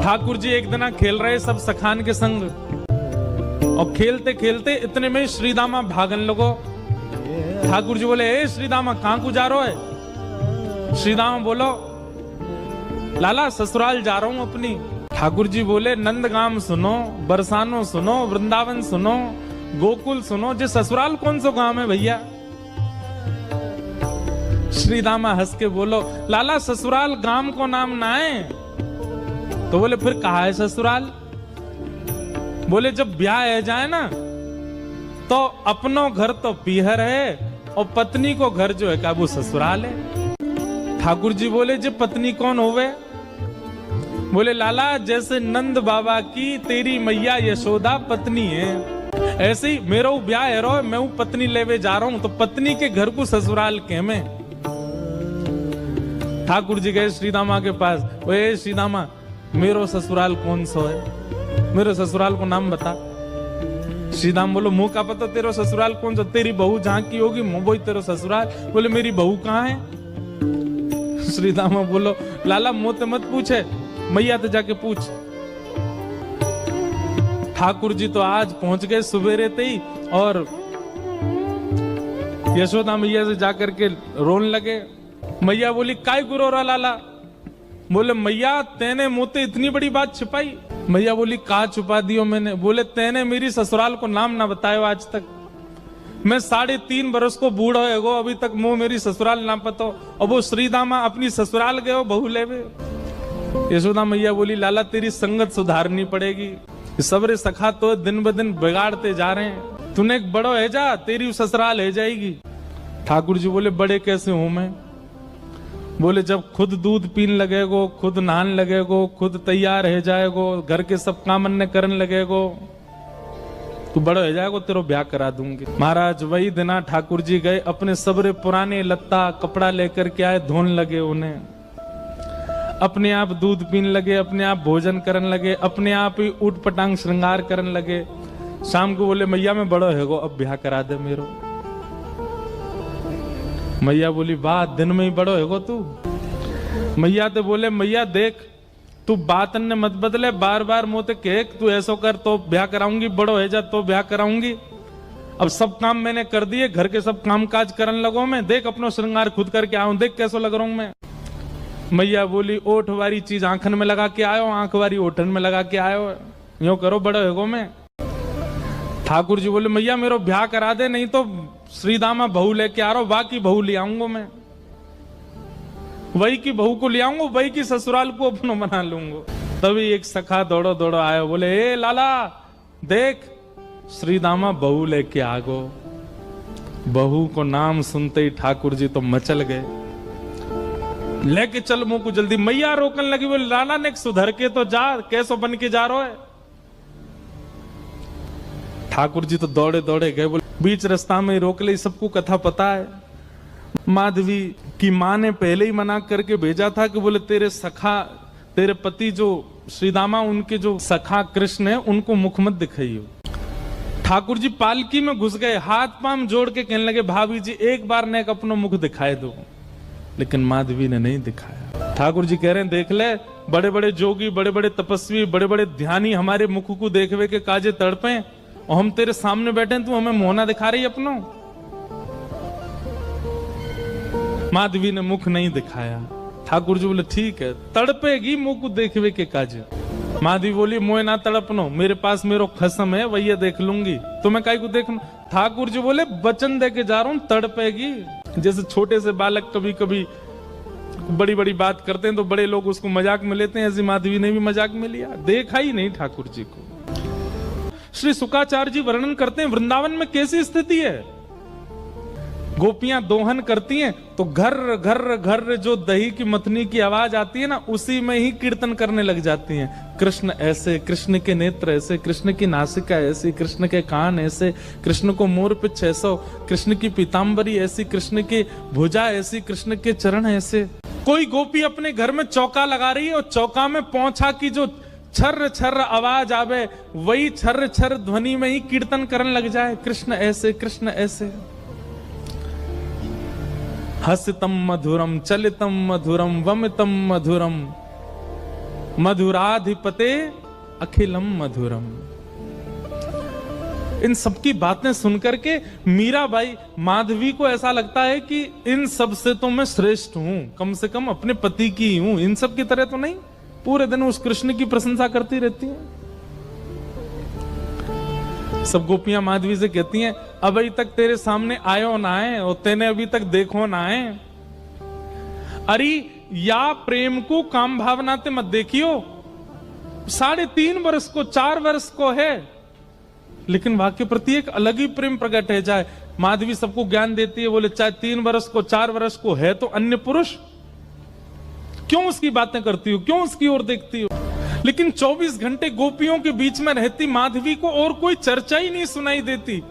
ठाकुर जी एक दिन खेल रहे सब सखान के संग, और खेलते खेलते इतने में श्रीदामा भागन लगो। ठाकुर जी बोले, ए श्रीदामा कहां को जा रहे है? श्रीदामा बोलो, लाला ससुराल जा रहा हूं अपनी। ठाकुर जी बोले, नंदगाम सुनो, बरसानो सुनो, वृंदावन सुनो, गोकुल सुनो, जे ससुराल कौन सा गांव है भैया? श्रीदामा हंस के बोलो, लाला ससुराल गांव को नाम ना है। तो बोले, फिर कहा है ससुराल? बोले, जब ब्याह है जाए ना तो अपनो घर तो पीहर है और पत्नी को घर जो है का वो ससुराल है। ठाकुर जी बोले, जे पत्नी कौन होवे? बोले, लाला जैसे नंद बाबा की तेरी मैया यशोदा पत्नी है, ऐसे ही मेरा ब्याह है रो, मैं पत्नी लेवे जा रहा हूं, तो पत्नी के घर को ससुराल के में। ठाकुर जी गए श्रीदामा के पास, ओए श्रीदामा मेरो ससुराल कौन सा है? मेरे ससुराल को नाम बता। श्रीदाम बोलो, मुंह का पता तेरा ससुराल कौन सा? तेरी बहू जहां की होगी वही तेरा ससुराल। बोले, मेरी बहू कहाँ है? श्रीदामा बोलो, लाला मुंह तो मत पूछे, मैया तो जाके पूछ। ठाकुर जी तो आज पहुंच गए सुबेरे ते ही, और यशोदा मैया से जाकर के रोने लगे। मैया बोली, काय गुरो रहा लाला? बोले, मैया तेने मुझे इतनी बड़ी बात छिपाई। मैया बोली, कहा छुपा दियो मैंने? बोले, तेने मेरी ससुराल को नाम ना बतायो आज तक। मैं 3.5 बरस को बूढ़ा हो, अभी तक मुंह मेरी ससुराल ना पतो, और वो श्रीदामा अपनी ससुराल गए बहू लेवे। यशोदा मैया बोली, लाला तेरी संगत सुधारनी पड़ेगी, सबरे सखा तो दिन ब दिन बिगाड़ते जा रहे हैं, तूने एक बड़ो है जा, तेरी ससुराल है जाएगी। ठाकुर जी बोले, बड़े कैसे हूं मैं? बोले, जब खुद दूध पीन लगेगो, खुद नहान लगेगो, खुद तैयार है जाएगो, घर के सब काम अन्य करने लगेगो, तू बड़ो हो जाएगो, तेरो ब्याह करा दूंगी। महाराज वही दिना ठाकुर जी गए, अपने सबरे पुराने लत्ता कपड़ा लेकर के आए, धोने लगे उन्हें, अपने आप दूध पीने लगे, अपने आप भोजन करने लगे, अपने आप ही उठ पटांग श्रृंगार करने लगे। शाम को बोले, मैया मैं बड़ो है गो, अब ब्याह करा दे मेरो। मैया बोली, वाह दिन में ही बड़ो है गो तू। मैया तो बोले, मैया देख तू बात ने मत बदले, बार बार मोते कह तू ऐसा कर तो ब्याह कराऊंगी, बड़ो है जा तो ब्याह कराऊंगी। अब सब काम मैंने कर दिए, घर के सब काम काज करने लगो मैं, देख अपनो श्रृंगार खुद करके आऊं, देख कैसो लग रहा हूं मैं। मैया बोली, ओठ वाली चीज आंखन में लगा के आयो, आंख वाली ओठन में लगा के आयो, यूं करो बड़ो है गो मैं। ठाकुर जी बोले, मैया मेरो ब्याह करा दे, नहीं तो श्रीदामा बहू लेके आ रहा हूं, बाकी बहू ले आऊंगा मैं, वही की बहू को ले आऊंगा, वही की ससुराल को अपनो बना लूंगा। तभी एक सखा दौड़ो दौड़ो आयो, बोले, ए लाला देख श्रीदामा बहू लेके आ गो। बहू को नाम सुनते ही ठाकुर जी तो मचल गए, लेके चल मुंह को जल्दी। मैया रोकने लगी, बोले, लाला ने सुधर के तो जा, कैसो बन के जा रहा है? ठाकुर जी तो दौड़े दौड़े गए, बोले बीच रास्ता में रोक ले, सबको कथा पता है। माधवी की माँ ने पहले ही मना करके भेजा था कि बोले तेरे सखा, तेरे पति जो श्रीदामा, उनके जो सखा कृष्ण है, उनको मुख मत दिखाइयो। ठाकुर जी पालकी में घुस गए, हाथ पांव जोड़ के कहने लगे, भाभी जी एक बार ने अपना मुख दिखाए दो, लेकिन माधवी ने नहीं दिखाया। ठाकुर जी कह रहे हैं, देख ले, बड़े बड़े जोगी, बड़े बड़े तपस्वी, बड़े बड़े ध्यानी हमारे मुख को देखवे के काजे तड़पे, और हम तेरे सामने बैठे, तू हमें मोहना दिखा रही अपनो। माधवी ने मुख नहीं दिखाया। ठाकुर जी बोले, ठीक है, तड़पेगी मुख को देखवे के काजे। माधवी बोली, मोए ना तड़पनो, मेरे पास मेरो खसम है, वही देख लूंगी, तुम्हें काई को देखना। ठाकुर जी बोले, वचन दे के जा रहा हूं, तड़पेगी। जैसे छोटे से बालक कभी कभी बड़ी बड़ी बात करते हैं तो बड़े लोग उसको मजाक में लेते हैं, ऐसी माधवी ने भी मजाक में लिया, देखा ही नहीं ठाकुर जी को। श्री शुकाचार्य जी वर्णन करते हैं, वृंदावन में कैसी स्थिति है। गोपियां दोहन करती हैं तो घर घर घर जो दही की मथनी की आवाज आती है ना, उसी में ही कीर्तन करने लग जाती हैं। कृष्ण ऐसे, कृष्ण के नेत्र ऐसे, कृष्ण की नासिका ऐसी, कृष्ण के कान ऐसे, कृष्ण को मोर पिछ ऐसा, कृष्ण की पीताम्बरी ऐसी, कृष्ण की भुजा ऐसी, कृष्ण के चरण ऐसे। कोई गोपी अपने घर में चौका लगा रही है और चौका में पौंछा की जो छर्र छर्र आवाज आवे, वही छर्र छर्र ध्वनि में ही कीर्तन करने लग जाए, कृष्ण ऐसे, कृष्ण ऐसे। हसितम मधुरम, चलितम मधुरम, वमितम मधुरम, मधुराधिपते अखिलम मधुरम। इन सबकी बातें सुनकर के मीराबाई, माधवी को ऐसा लगता है कि इन सब से तो मैं श्रेष्ठ हूं, कम से कम अपने पति की ही हूं, इन सब की तरह तो नहीं। पूरे दिन उस कृष्ण की प्रशंसा करती रहती हैं। सब गोपियां माधवी से कहती हैं, अभी तक तेरे सामने आयो ना है और तेने अभी तक देखो ना है। अरे या प्रेम को काम भावना ते मत देखियो, 3.5 वर्ष को 4 वर्ष को है, लेकिन वाक्य प्रति एक अलग ही प्रेम प्रकट है जाए। माधवी सबको ज्ञान देती है, बोले चाहे 3 वर्ष को 4 वर्ष को है तो अन्य पुरुष, क्यों उसकी बातें करती हो, क्यों उसकी ओर देखती हो। लेकिन 24 घंटे गोपियों के बीच में रहती माधवी को और कोई चर्चा ही नहीं सुनाई देती।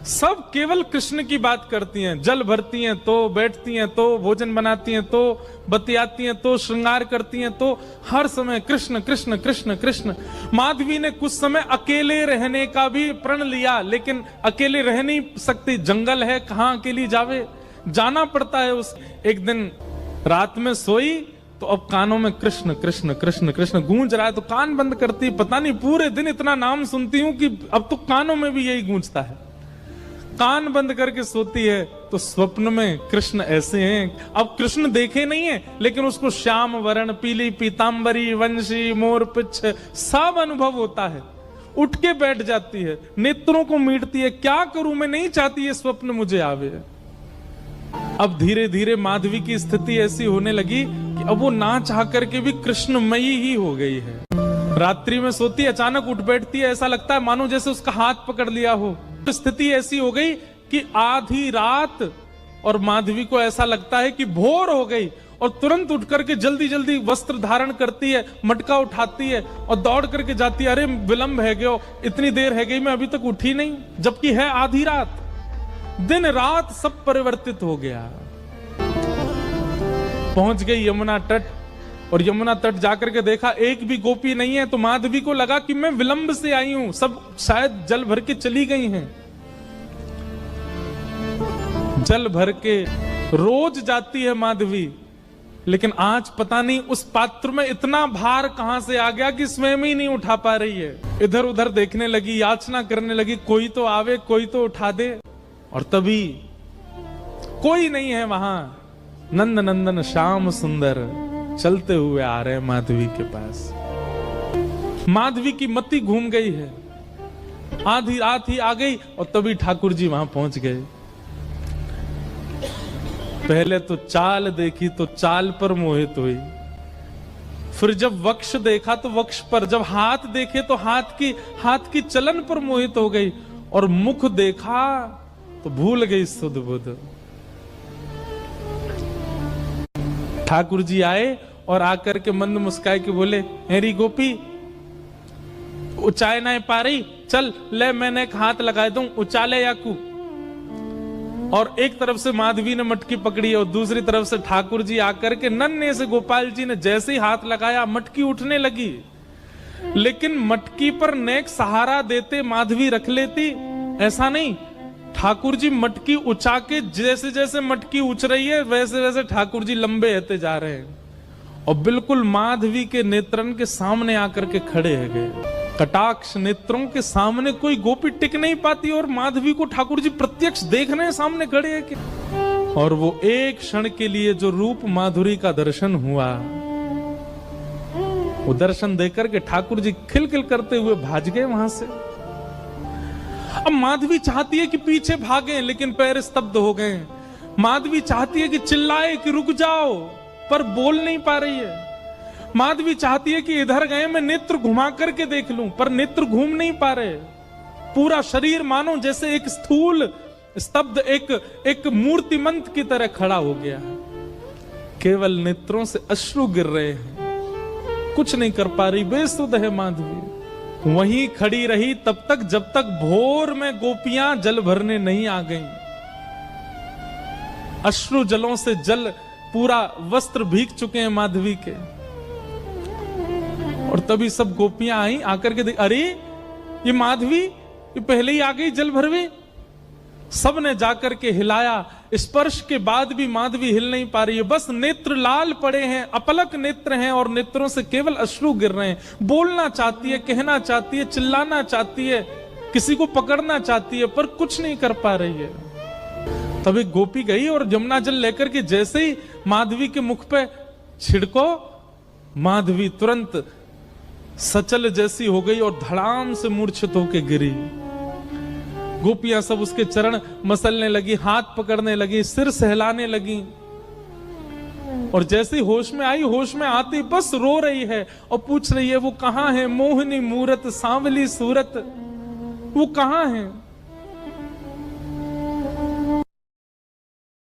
सब केवल कृष्ण की बात करती हैं, जल भरती हैं तो, बैठती हैं तो, भोजन बनाती हैं तो, बतियाती हैं तो, श्रृंगार करती हैं तो, हर समय कृष्ण कृष्ण कृष्ण कृष्ण। माधवी ने कुछ समय अकेले रहने का भी प्रण लिया, लेकिन अकेले रह नहीं सकती, जंगल है, कहां अकेली जावे, जाना पड़ता है। उस एक दिन रात में सोई तो अब कानों में कृष्ण कृष्ण कृष्ण कृष्ण गूंज रहा है, तो कान बंद करती, पता नहीं पूरे दिन इतना नाम सुनती हूं कि अब तो कानों में भी यही गूंजता है। कान बंद करके सोती है तो स्वप्न में कृष्ण ऐसे हैं। अब कृष्ण देखे नहीं है, लेकिन उसको श्याम वर्ण, पीली पीतांबरी, वंशी, मोर पिच्छ सब अनुभव होता है। उठ के बैठ जाती है, नेत्रों को मीटती है, क्या करूं मैं, नहीं चाहती ये स्वप्न मुझे आवे। अब धीरे धीरे माधवी की स्थिति ऐसी होने लगी कि अब वो ना चाह करके भी कृष्णमयी ही हो गई है। रात्रि में सोती, अचानक उठ बैठती है, ऐसा लगता है मानो जैसे उसका हाथ पकड़ लिया हो। स्थिति ऐसी हो गई कि आधी रात और माधवी को ऐसा लगता है कि भोर हो गई, और तुरंत उठ करके जल्दी जल्दी वस्त्र धारण करती है, मटका उठाती है और दौड़ करके जाती है। अरे विलंब है गयो, इतनी देर है गई, मैं अभी तक उठी नहीं, जबकि है आधी रात। दिन रात सब परिवर्तित हो गया। पहुंच गई यमुना तट, और यमुना तट जाकर के देखा एक भी गोपी नहीं है, तो माधवी को लगा कि मैं विलंब से आई हूं, सब शायद जल भर के चली गई हैं। जल भर के रोज जाती है माधवी, लेकिन आज पता नहीं उस पात्र में इतना भार कहां से आ गया कि स्वयं ही नहीं उठा पा रही है। इधर उधर देखने लगी, याचना करने लगी, कोई तो आवे, कोई तो उठा दे। और तभी कोई नहीं है वहां। नंद नंदन श्याम सुंदर चलते हुए आ रहे हैं माधवी के पास। माधवी की मति घूम गई है, आधी रात ही आ गई, और तभी ठाकुर जी वहां पहुंच गए। पहले तो चाल देखी तो चाल पर मोहित हुई, फिर जब वक्ष देखा तो वक्ष पर, जब हाथ देखे तो हाथ की चलन पर मोहित हो गई, और मुख देखा तो भूल गई सुध बुध। ठाकुर जी आए और आकर के मंद मुस्काए के बोले, हेरी गोपी उचाए ना पा रही, चल ले मैंने एक हाथ लगा दूं, उचाले याकू। और एक तरफ से माधवी ने मटकी पकड़ी और दूसरी तरफ से ठाकुर जी आकर के नन्हे से गोपाल जी ने जैसे ही हाथ लगाया मटकी उठने लगी। लेकिन मटकी पर नेक सहारा देते माधवी रख लेती, ऐसा नहीं। ठाकुर जी मटकी उछा के, जैसे जैसे मटकी उछ रही है वैसे वैसे ठाकुर जी लंबे होते जा रहे हैं, और बिल्कुल माधवी के नेत्रन के सामने आकर के खड़े है गए। कटाक्ष नेत्रों के सामने कोई गोपी टिक नहीं पाती, और माधवी को ठाकुर जी प्रत्यक्ष देख रहे हैं, सामने खड़े हैं कि। और वो एक क्षण के लिए जो रूप माधुरी का दर्शन हुआ, वो दर्शन देकर के ठाकुर जी खिलखिल करते हुए भाग गए वहां से। अब माधवी चाहती है कि पीछे भागे, लेकिन पैर स्तब्ध हो गए। माधवी चाहती है कि चिल्लाए कि रुक जाओ, पर बोल नहीं पा रही है। माधवी चाहती है कि इधर गए मैं नेत्र घुमा करके देख लूं, पर नेत्र घूम नहीं पा रहे। पूरा शरीर मानो जैसे एक स्थूल स्तब्ध एक मूर्तिमंत की तरह खड़ा हो गया है। केवल नेत्रों से अश्रु गिर रहे हैं, कुछ नहीं कर पा रही, बेसुध है माधवी। वहीं खड़ी रही तब तक जब तक भोर में गोपियां जल भरने नहीं आ गईं। अश्रु जलों से जल पूरा वस्त्र भीग चुके हैं माधवी के। और तभी सब गोपियां आई, आकर के देख, अरे ये माधवी ये पहले ही आ गई जल भरवे। सब ने जाकर के हिलाया स्पर्श के बाद भी माधवी हिल नहीं पा रही है, बस नेत्र लाल पड़े हैं, अपलक नेत्र हैं और नेत्रों से केवल अश्रु गिर रहे हैं। बोलना चाहती है, कहना चाहती है, चिल्लाना चाहती है, किसी को पकड़ना चाहती है, पर कुछ नहीं कर पा रही है। तब एक गोपी गई और जमुना जल लेकर के जैसे ही माधवी के मुख पे छिड़को, माधवी तुरंत सचल जैसी हो गई और धड़ाम से मूर्छित होकर गिरी। गोपियां सब उसके चरण मसलने लगी, हाथ पकड़ने लगी, सिर सहलाने लगी और जैसे होश में आई, होश में आती बस रो रही है और पूछ रही है वो कहां है, मोहिनी मूरत सांवली सूरत, वो कहां है।